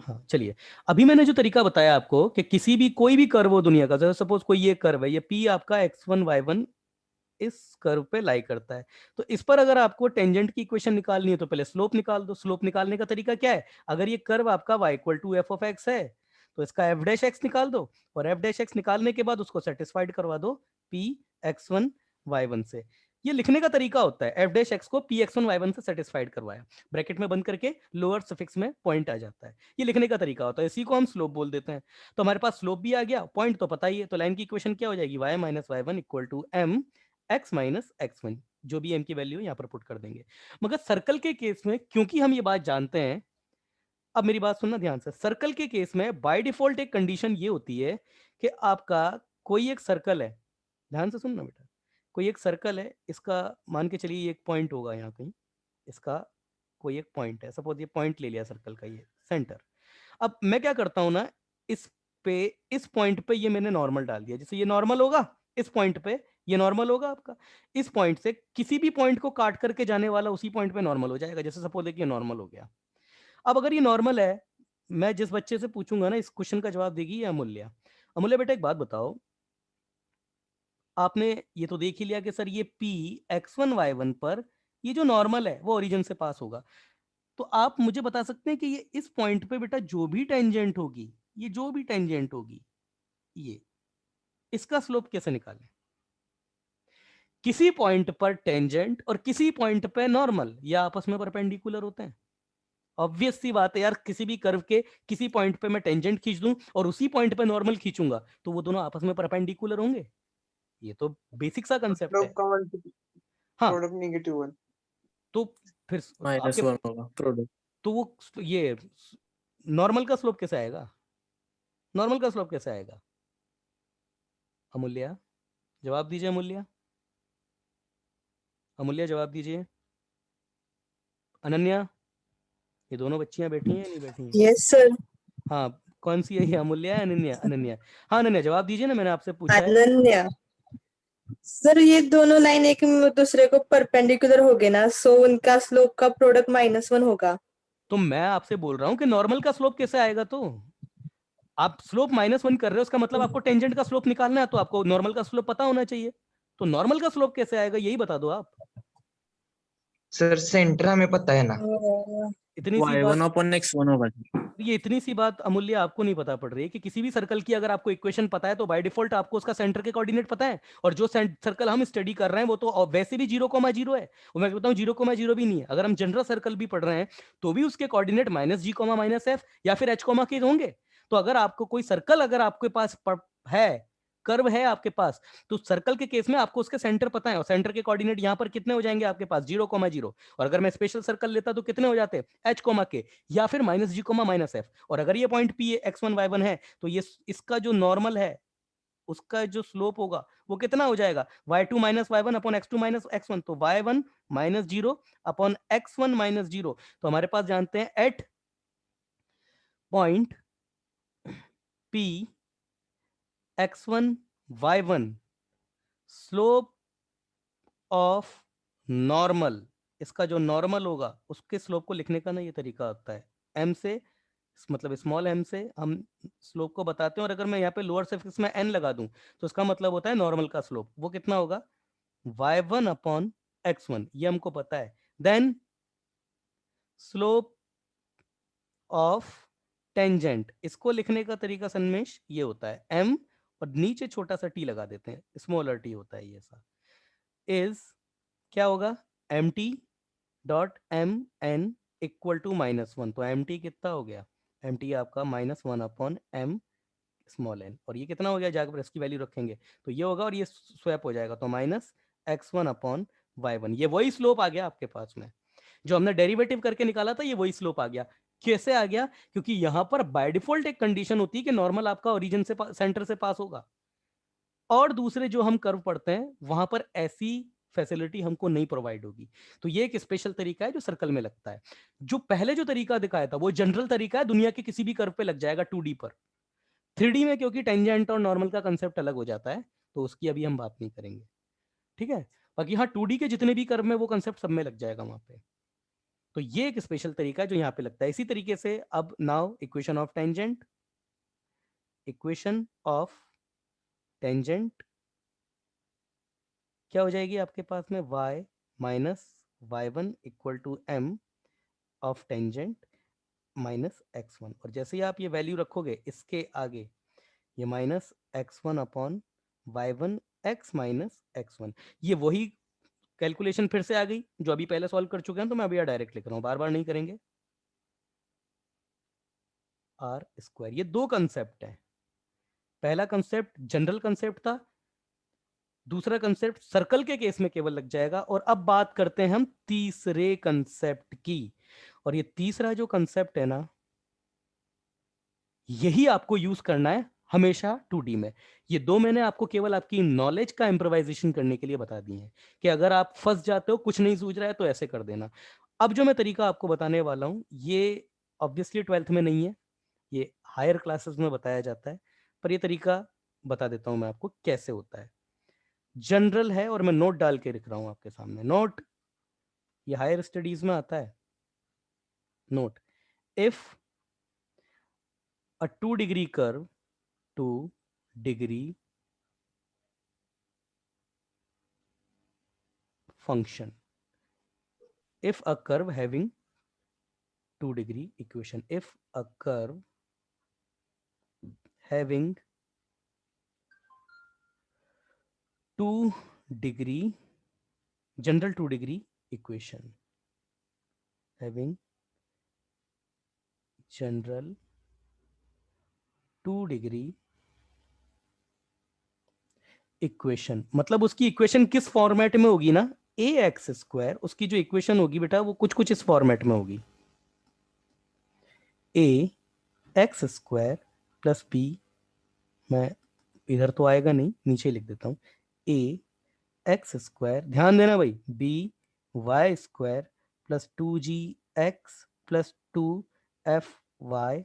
हाँ चलिए, अभी मैंने जो तरीका बताया आपको कि किसी भी कोई भी कर्व हो दुनिया का, जैसे सपोज कोई ये कर्व है, ये पी आपका x1 y1 इस कर्व पे लाई करता है, तो इस पर अगर आपको टेंजेंट की इक्वेशन निकालनी है तो पहले स्लोप निकाल दो। स्लोप निकालने का तरीका क्या है, अगर ये कर्व आपका y equal to f of x है तो इसका एफ डैश एक्स निकाल दो, और एफ डैश एक्स निकालने के बाद उसको सेटिस्फाइड करवा दो पी x1 y1 से। ये लिखने का तरीका होता है, एफ डैश एक्स को पी x1 y1 से सेटिस्फाइड करवाया, ब्रैकेट में बंद करके लोअर सफिक्स में पॉइंट आ जाता है। ये लिखने का तरीका होता है, इसी को हम स्लोप बोल देते हैं। तो हमारे पास स्लोप भी आ गया, पॉइंट तो पता ही है, तो लाइन की इक्वेशन क्या हो जाएगी, y minus y1 equal to m x minus x1, जो भी m की वैल्यू यहाँ पर पुट कर देंगे। मगर सर्कल के केस में क्योंकि हम ये बात जानते हैं, अब मेरी बात सुनना ध्यान से, सर्कल के केस में बाय डिफॉल्ट एक कंडीशन ये होती है कि आपका कोई एक सर्कल है, ध्यान से सुनना बेटा, कोई एक सर्कल है, इसका मान के चलिए एक पॉइंट होगा यहाँ कहीं, इसका कोई एक पॉइंट है, सपोज ये पॉइंट ले लिया सर्कल का, ये सेंटर। अब मैं क्या करता हूं ना, इस पे इस पॉइंट पे ये मैंने नॉर्मल डाल दिया, जैसे ये नॉर्मल होगा, इस पॉइंट पे ये नॉर्मल होगा आपका, इस पॉइंट से किसी भी पॉइंट को काट करके जाने वाला उसी पॉइंट पे नॉर्मल हो जाएगा। जैसे सपोज है कि ये नॉर्मल हो गया। अब अगर ये नॉर्मल है, मैं जिस बच्चे से पूछूंगा ना, इस क्वेश्चन का जवाब देगी ये अमूल्य। अमूल्य बेटा एक बात बताओ, आपने ये तो देख ही लिया कि सर ये पी x1 y1 पर ये जो नॉर्मल है वो ओरिजिन से पास होगा, तो आप मुझे बता सकते हैं कि ये इस पॉइंट पे बेटा जो भी टेंजेंट होगी, ये जो भी टेंजेंट होगी, ये इसका स्लोप कैसे निकालें। किसी पॉइंट पर टेंजेंट और किसी पॉइंट पे नॉर्मल, या आपस में परपेंडिकुलर होते हैं। ऑब्वियस सी बात है यार, किसी भी कर्व के किसी पॉइंट पे मैं टेंजेंट खींच दूं और उसी पॉइंट पे नॉर्मल खींचूंगा तो वो दोनों आपस में परपेंडिकुलर होंगे। ये तो बेसिक सा कंसेप्ट है। स्लोप का वन हाँ, प्रोडक्ट -1। तो फिर आपके, -1 होगा प्रोडक्ट। तो वो ये नॉर्मल का स्लोप कैसे आएगा, नॉर्मल का स्लोप कैसे आएगा। अमूल्य जवाब दीजिए, अमूल्य, अमूल्य जवाब दीजिए। अनन्या, ये दोनों बच्चियां बैठी हैं नहीं बैठी हैं। Yes sir. हाँ, कौन सी है ये, अमूल्य है अनन्या, अनन्या। हाँ अनन्या जवाब दीजिए ना, मैंने आपसे पूछा है। अनन्या सर, ये दोनों लाइन एक दूसरे को परपेंडिकुलर हो गए ना, सो उनका स्लोप का प्रोडक्ट -1 होगा। तो मैं आपसे बोल रहा हूँ कि नॉर्मल का स्लोप कैसे आएगा, तो आप स्लोप -1 कर रहे हो, उसका मतलब आपको टेंजेंट का स्लोप निकालना है, तो आपको नॉर्मल का स्लोप पता होना चाहिए। तो नॉर्मल का स्लोप कैसे आएगा यही बता दो आप। सर सेंटर हमें पता है ना। इतनी सी बात, y1/x1 होगा। ये इतनी सी बात अमूल्य आपको नहीं पता पड़ रही है कि किसी भी सर्कल की अगर आपको इक्वेशन पता है तो बाय डिफॉल्ट आपको उसका सेंटर के कोऑर्डिनेट पता है, और जो सर्कल हम स्टडी कर रहे हैं वो तो वैसे भी 0,0 है, और मैं बताऊं 0,0 भी नहीं है, अगर हम जनरल सर्कल भी पढ़ रहे हैं तो भी उसके कोऑर्डिनेट -g,-f या फिर h, के होंगे। तो अगर आपको कोई सर्कल अगर आपके पास है, कर्व है आपके पास, तो सर्कल के केस में आपको उसके सेंटर पता है, और सेंटर के कोऑर्डिनेट यहां पर कितने हो जाएंगे आपके पास, 0,0। और अगर मैं स्पेशल सर्कल लेता तो कितने हो जाते, h, के या फिर -g,-f। और अगर ये पॉइंट पी x1 y1 है तो ये इसका जो नॉर्मल है उसका जो स्लोप होगा वो कितना हो जाएगा, y2 minus y1 upon x2 minus x1, तो y1 minus 0 upon x1 minus 0। तो हमारे पास जानते हैं at point p x1 y1 slope of normal, इसका जो नॉर्मल होगा उसके स्लोप को लिखने का ना ये तरीका होता है, m से मतलब स्मॉल m से हम स्लोप को बताते हैं, और अगर मैं यहाँ पे लोअर सफिक्स में n लगा दूं तो इसका मतलब होता है नॉर्मल का स्लोप, वो कितना होगा y1 अपॉन x1, ये हमको पता है। देन स्लोप ऑफ टेंजेंट, इसको लिखने का तरीका सन्मेश ये होता है m और नीचे छोटा सा t लगा देते हैं, स्मॉलर t होता है ये सा, इज क्या होगा M T dot M N equal to -1। तो एम टी कितना हो गया, एम टी आपका -1 अपॉन एम स्मॉल एन, और ये कितना हो गया, जाकर इसकी वैल्यू रखेंगे तो ये होगा, और ये स्वैप हो जाएगा तो -x1 अपॉन y1। ये वही स्लोप आ गया आपके पास में, जो हमने डेरिवेटिव करके निकाला था, ये वही स्लोप आ गया। कैसे आ गया, क्योंकि यहां पर बाय डिफॉल्ट एक कंडीशन होती है कि नॉर्मल आपका ओरिजिन से सेंटर से पास होगा, और दूसरे जो हम कर्व पढ़ते हैं वहां पर ऐसी फैसिलिटी हमको नहीं प्रोवाइड होगी। तो ये एक स्पेशल तरीका है जो सर्कल में लगता है। जो पहले जो तरीका दिखाया था वो जनरल तरीका है, दुनिया के किसी भी कर्व पे लग जाएगा 2D पर। 3D में क्योंकि टेंजेंट और नॉर्मल का कंसेप्ट अलग हो जाता है तो उसकी अभी हम बात नहीं करेंगे, ठीक है। बाकी हाँ 2D के जितने भी कर्व में वो कंसेप्ट सब में लग जाएगा वहां पे। तो ये एक स्पेशल तरीका है जो यहाँ पे लगता है। इसी तरीके से अब now equation of tangent, equation of tangent क्या हो जाएगी आपके पास में, y minus y1 equal to m of tangent minus x1। और जैसे ही आप ये वैल्यू रखोगे इसके आगे, ये minus x1 upon y1 x minus x1, ये वही कैलकुलेशन फिर से आ गई जो अभी पहले सॉल्व कर चुके हैं, तो मैं अभी डायरेक्ट लिख रहा हूं, बार बार नहीं करेंगे। आर स्क्वायर, ये दो कंसेप्ट है। पहला कंसेप्ट जनरल कंसेप्ट था, दूसरा कंसेप्ट सर्कल के केस में केवल लग जाएगा। और अब बात करते हैं हम तीसरे कंसेप्ट की, और ये तीसरा जो कंसेप्ट है ना, यही आपको यूज करना है हमेशा 2D में। ये दो मैंने आपको केवल आपकी नॉलेज का इम्प्रोवाइजेशन करने के लिए बता दिए हैं कि अगर आप फंस जाते हो, कुछ नहीं सूझ रहा है, तो ऐसे कर देना। अब जो मैं तरीका आपको बताने वाला हूं, ये ऑब्वियसली 12th में नहीं है, ये हायर क्लासेस में बताया जाता है, पर ये तरीका बता देता हूं मैं आपको कैसे होता है। जनरल है और मैं नोट डाल के लिख रहा हूं आपके सामने। नोट, ये हायर स्टडीज में आता है। Note, if a 2-degree curve, 2-degree function, if a curve having 2-degree equation, if a curve having 2-degree, general 2-degree equation, having general 2-degree equation, मतलब उसकी इक्वेशन किस फॉर्मेट में होगी ना, ए एक्स स्क्वायर, उसकी जो इक्वेशन होगी बेटा वो कुछ कुछ इस फॉर्मेट में होगी, ए एक्स स्क्वायर प्लस बी, मैं इधर तो आएगा नहीं, नीचे लिख देता हूं, ए एक्स स्क्वायर, ध्यान देना भाई, b y square plus 2g x plus 2f(y)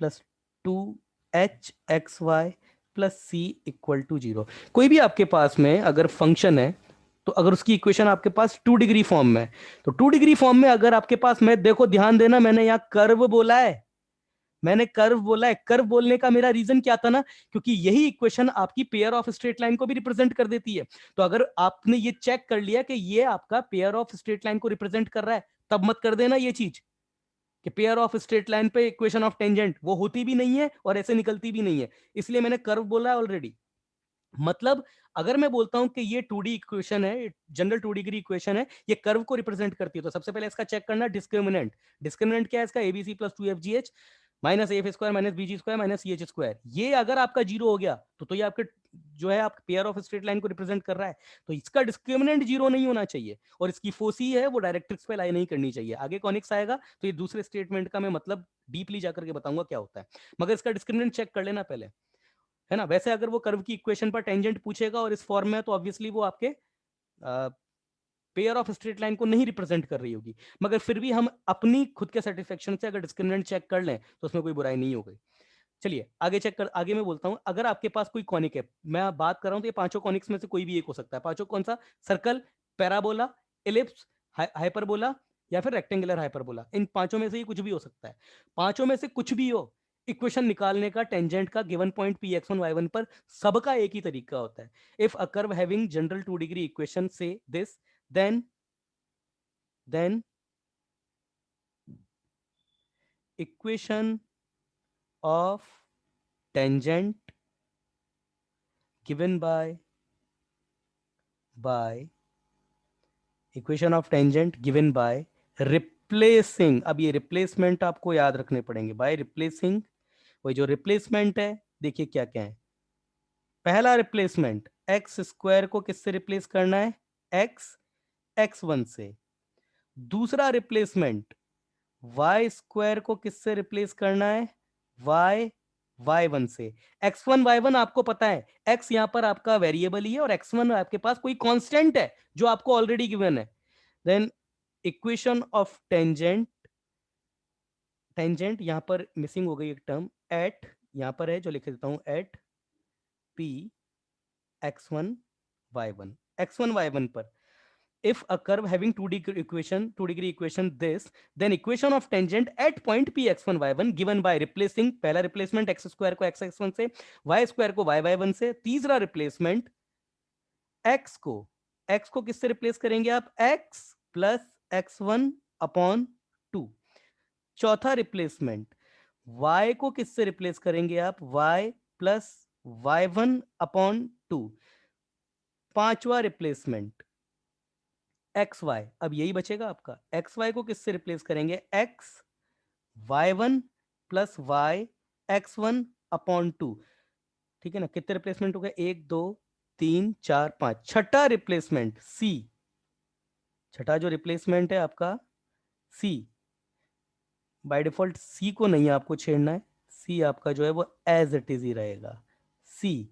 plus 2h(xy) plus c equal to 0। कोई भी आपके पास में अगर फंक्शन है, तो अगर उसकी इक्वेशन आपके पास 2 डिग्री फॉर्म में है, तो 2 डिग्री फॉर्म में अगर आपके पास में, देखो ध्यान देना, मैंने यहां कर्व बोला है, मैंने कर्व बोला है। कर्व बोलने का मेरा रीजन क्या था ना, क्योंकि यही इक्वेशन आपकी पेयर ऑफ स्ट्रेट लाइन को भी रिप्रेजेंट कर देती है। तो अगर आपने ये चेक कर लिया कि ये आपका पेयर ऑफ स्ट्रेट लाइन को रिप्रेजेंट कर रहा है, तब मत कर देना ये चीज कि पेयर ऑफ स्ट्रेट लाइन पे इक्वेशन ऑफ टेंजेंट वो होती भी नहीं है और ऐसे निकलती भी नहीं है, इसलिए मैंने कर्व बोला है ऑलरेडी। मतलब अगर मैं बोलता हूं कि ये 2D इक्वेशन है, जनरल 2 डिग्री इक्वेशन है, ये कर्व को रिप्रेजेंट करती है, तो सबसे पहले इसका चेक करना डिस्क्रिमिनेंट। डिस्क्रिमिनेंट क्या है इसका, a b c plus 2fgh minus f square minus b g square minus c h square. ये अगर आपका 0 हो गया तो ये आपके जो है आप पेयर ऑफ स्ट्रेट लाइन को रिप्रेजेंट कर रहा है, तो इसका डिस्क्रिमिनेंट 0 नहीं होना चाहिए, और इसकी फोसी है वो डायरेक्ट्रिक्स पे लाई नहीं करनी चाहिए। आगे कॉनिक्स आएगा तो ये दूसरे स्टेटमेंट का मैं मतलब डीपली जाकर के बताऊंगा क्या होता है, मगर इसका डिस्क्रिमिनेंट चेक कर लेना पहले, है ना। वैसे अगर वो कर्व की इक्वेशन पर टेंजेंट पूछेगा और इस फॉर्म में, तो ऑब्वियसली वो आपके पेयर ऑफ स्ट्रेट लाइन को नहीं रिप्रेजेंट कर रही होगी, मगर फिर भी हम अपनी खुद के सेटिस्फेक्शन से अगर डिस्क्रिमिनेंट चेक कर लें तो उसमें कोई बुराई नहीं हो गई। चलिए आगे चेक कर, आगे मैं बोलता हूं, अगर आपके पास कोई कॉनिक है, मैं बात कर रहा हूं तो ये पांचों कॉनिक्स में से कोई भी एक हो सकता है। पांचों कौन सा, सर्कल, पैराबोला, इलिप्स, हाइपरबोला या फिर रेक्टेंगुलर हाइपरबोला, इन पांचों में से ही कुछ भी हो सकता है। पांचों में से कुछ भी हो, इक्वेशन निकालने का टेंजेंट का given point P X one Y one पर सबका एक ही तरीका होता है। If a curve having general 2 degree equation से this, then equation of tangent given by equation of tangent given by replacing, अब ये रिप्लेसमेंट आपको याद रखने पड़ेंगे, बाय रिप्लेसिंग, वही जो रिप्लेसमेंट है, देखिए क्या क्या है। पहला रिप्लेसमेंट, एक्स स्क्वायर को किससे रिप्लेस करना है, एक्स x1 से। दूसरा रिप्लेसमेंट, वाई स्क्वायर को किससे रिप्लेस करना है, वाई y1 से। x1 y1 आपको पता है, x यहां पर आपका वेरिएबल ही है और x1 आपके पास कोई कांस्टेंट है जो आपको ऑलरेडी गिवन है। Then equation of tangent, tangent यहां पर मिसिंग हो गई एक टर्म, एट यहां पर है जो लिख देता हूं, eight p x1 y1, x1 y1 पर if a curve having 2 degree equation this, then equation of tangent at point p x1 y1 given by replacing, पहला रिप्लेसमेंट x स्क्वायर को x x1 से, y स्क्वायर को y y1 से, तीसरा replacement x को किससे replace करेंगे आप, x प्लस x1 अपॉन 2, चौथा रिप्लेसमेंट y को किससे रिप्लेस करेंगे आप, y प्लस y1 अपॉन 2, पांचवा रिप्लेसमेंट xy, अब यही बचेगा आपका, xy को किससे रिप्लेस करेंगे, x y1 plus y x1 upon 2, ठीक है ना। कितने रिप्लेसमेंट हो गए, 1 2 3 4 5, छठा रिप्लेसमेंट c, छठा जो रिप्लेसमेंट है आपका c, बाय डिफॉल्ट c को नहीं आपको छेड़ना है, c आपका जो है वो एज इट इज ही रहेगा, c,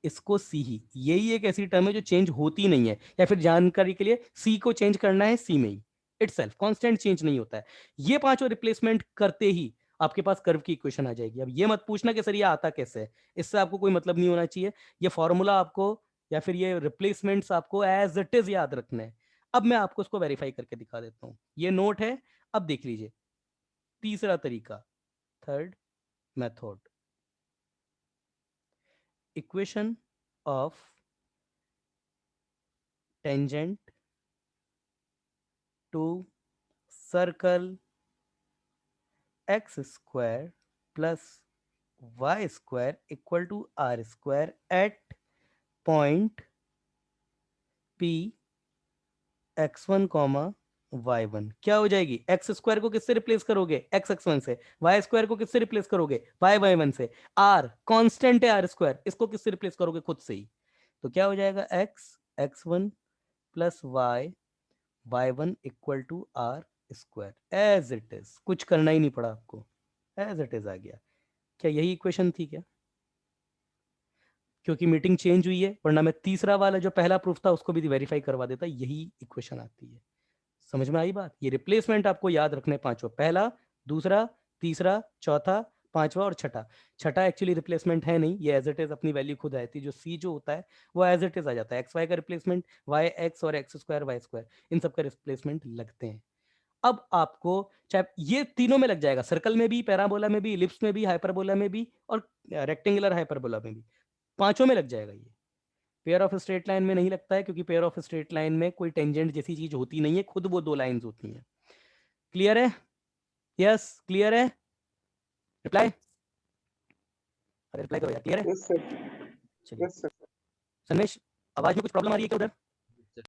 इसको सी ही, यही एक ऐसी टर्म है जो चेंज होती नहीं है, या फिर जानकारी के लिए सी को चेंज करना है सी में ही, इटसेल्फ कांस्टेंट चेंज नहीं होता है। ये पांचों रिप्लेसमेंट करते ही आपके पास कर्व की इक्वेशन आ जाएगी। अब ये मत पूछना कि सर ये आता कैसे है, इससे आपको कोई मतलब नहीं होना चाहिए, ये फॉर्मूला आपको या फिर ये रिप्लेसमेंट्स आपको एज इट इज याद रखना है। अब मैं आपको इसको वेरीफाई करके दिखा देता हूं, ये नोट है, अब देख लीजिए तीसरा तरीका, third method, equation of tangent to circle x square plus y square equal to r square at point p x1 y1, क्या हो जाएगी, एक्स स्क्वायर को किससे रिप्लेस करोगे, एक्स x1 से, y स्क्वायर को किससे रिप्लेस करोगे, y y1 से, r कांस्टेंट है r स्क्वायर, इसको किससे रिप्लेस करोगे, खुद से ही, तो क्या हो जाएगा, x x1 plus y y1 equal to R square, as it is, कुछ करना ही नहीं पड़ा आपको, एज इट इज आ गया। क्या यही इक्वेशन थी क्या, क्योंकि मीटिंग चेंज हुई है, वरना मैं तीसरा वाला जो पहला प्रूफ था उसको भी वेरीफाई करवा देता, यही इक्वेशन आती है। समझ में आई बात, ये रिप्लेसमेंट आपको याद रखने पांचों, पहला, दूसरा, तीसरा, चौथा, पांचवा और छठा। छठा एक्चुअली रिप्लेसमेंट है नहीं, ये एज इट इज अपनी वैल्यू खुद आती है, जो सी जो होता है वो एज इट इज आ जाता है, एक्स वाई का रिप्लेसमेंट वाई एक्स और एक्स स्क्वायर वाई स्क्वायर, इन सब का रिप्लेसमेंट लगते हैं। अब आपको चाहे ये तीनों में लग जाएगा, सर्कल में भी, पैराबोला में भी, इलिप्स में भी, हाइपरबोला में भी और रेक्टेंगुलर हाइपरबोला में भी, पांचों में लग जाएगा। ये पेयर ऑफ स्ट्रेट लाइन में नहीं लगता है, क्योंकि पेयर ऑफ स्ट्रेट लाइन में कोई टेंजेंट जैसी चीज होती नहीं है, खुद वो दो लाइंस होती हैं। क्लियर है, यस क्लियर है, रिप्लाई, अरे रिप्लाई करो यार, क्लियर है, यस सर, चलिए। Yes sir. संदेश, आवाज में कुछ प्रॉब्लम आ रही है क्या उधर?